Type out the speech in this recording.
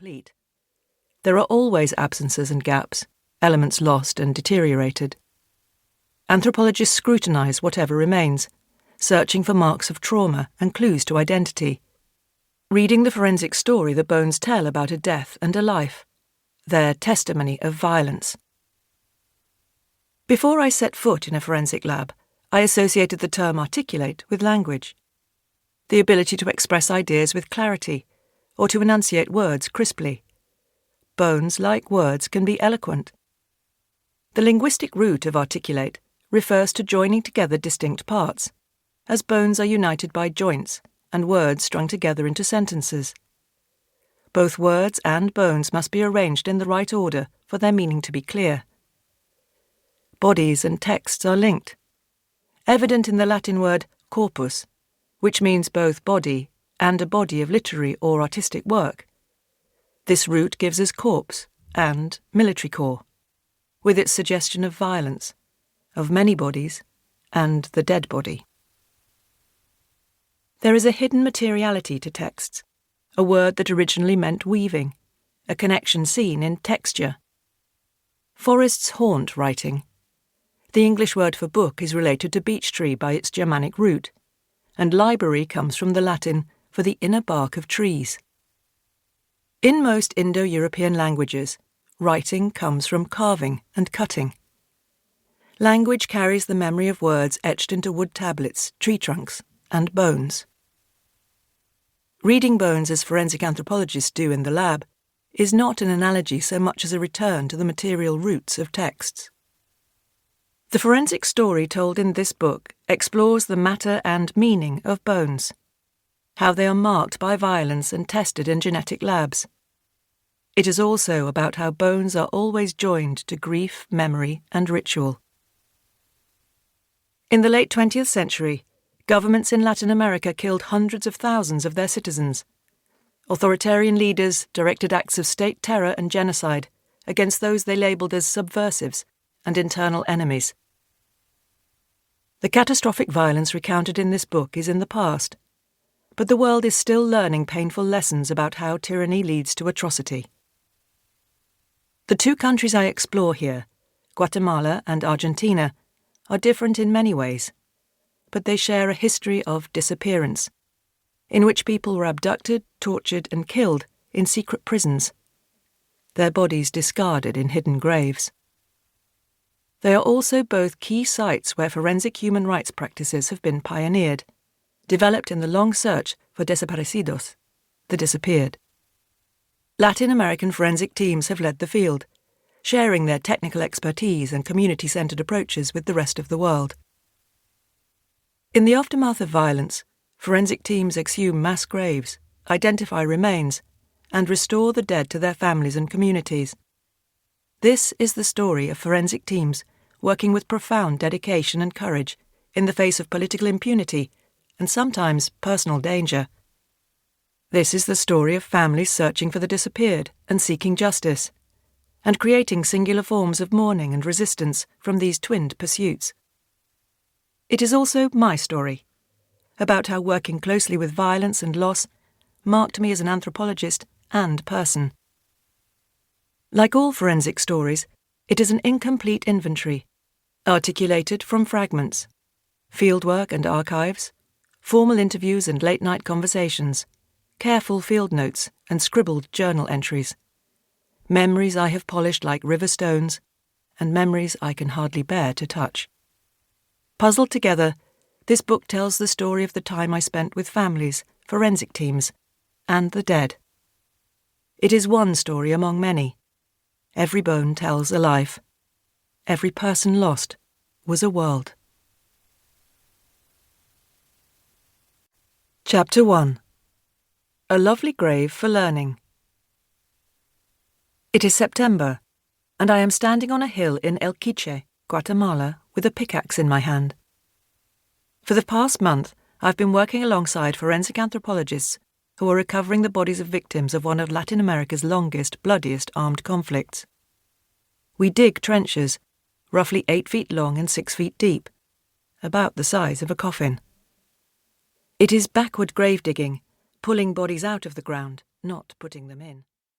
complete. There are always absences and gaps, elements lost and deteriorated. Anthropologists scrutinize whatever remains, searching for marks of trauma and clues to identity. Reading the forensic story the bones tell about a death and a life, their testimony of violence. Before I set foot in a forensic lab, I associated the term articulate with language. The ability to express ideas with clarity, or to enunciate words crisply. Bones, like words, can be eloquent. The linguistic root of articulate refers to joining together distinct parts, as bones are united by joints and words strung together into sentences. Both words and bones must be arranged in the right order for their meaning to be clear. Bodies and texts are linked, evident in the Latin word corpus, which means both body and a body of literary or artistic work. This root gives us corpse and military corps, with its suggestion of violence, of many bodies, and the dead body. There is a hidden materiality to texts, a word that originally meant weaving, a connection seen in texture. Forests haunt writing. The English word for book is related to beech tree by its Germanic root, and library comes from the Latin for the inner bark of trees. In most Indo-European languages, writing comes from carving and cutting. Language carries the memory of words etched into wood tablets, tree trunks, and bones. Reading bones as forensic anthropologists do in the lab is not an analogy so much as a return to the material roots of texts. The forensic story told in this book explores the matter and meaning of bones, how they are marked by violence and tested in genetic labs. It is also about how bones are always joined to grief, memory, and ritual. In the late 20th century, governments in Latin America killed hundreds of thousands of their citizens. Authoritarian leaders directed acts of state terror and genocide against those they labelled as subversives and internal enemies. The catastrophic violence recounted in this book is in the past, but the world is still learning painful lessons about how tyranny leads to atrocity. The two countries I explore here, Guatemala and Argentina, are different in many ways, but they share a history of disappearance, in which people were abducted, tortured, and killed in secret prisons, their bodies discarded in hidden graves. They are also both key sites where forensic human rights practices have been pioneered, developed in the long search for desaparecidos, the disappeared. Latin American forensic teams have led the field, sharing their technical expertise and community-centered approaches with the rest of the world. In the aftermath of violence, forensic teams exhume mass graves, identify remains, and restore the dead to their families and communities. This is the story of forensic teams working with profound dedication and courage in the face of political impunity and sometimes personal danger. This is the story of families searching for the disappeared and seeking justice, and creating singular forms of mourning and resistance from these twinned pursuits. It is also my story, about how working closely with violence and loss marked me as an anthropologist and person. Like all forensic stories, it is an incomplete inventory, articulated from fragments, fieldwork and archives, formal interviews and late-night conversations, careful field notes and scribbled journal entries, memories I have polished like river stones, and memories I can hardly bear to touch. Puzzled together, this book tells the story of the time I spent with families, forensic teams, and the dead. It is one story among many. Every bone tells a life. Every person lost was a world. Chapter 1. A Lovely Grave for Learning. It is September, and I am standing on a hill in El Quiche, Guatemala, with a pickaxe in my hand. For the past month, I've been working alongside forensic anthropologists who are recovering the bodies of victims of one of Latin America's longest, bloodiest armed conflicts. We dig trenches, roughly 8 feet long and 6 feet deep, about the size of a coffin. It is backward grave digging, pulling bodies out of the ground, not putting them in.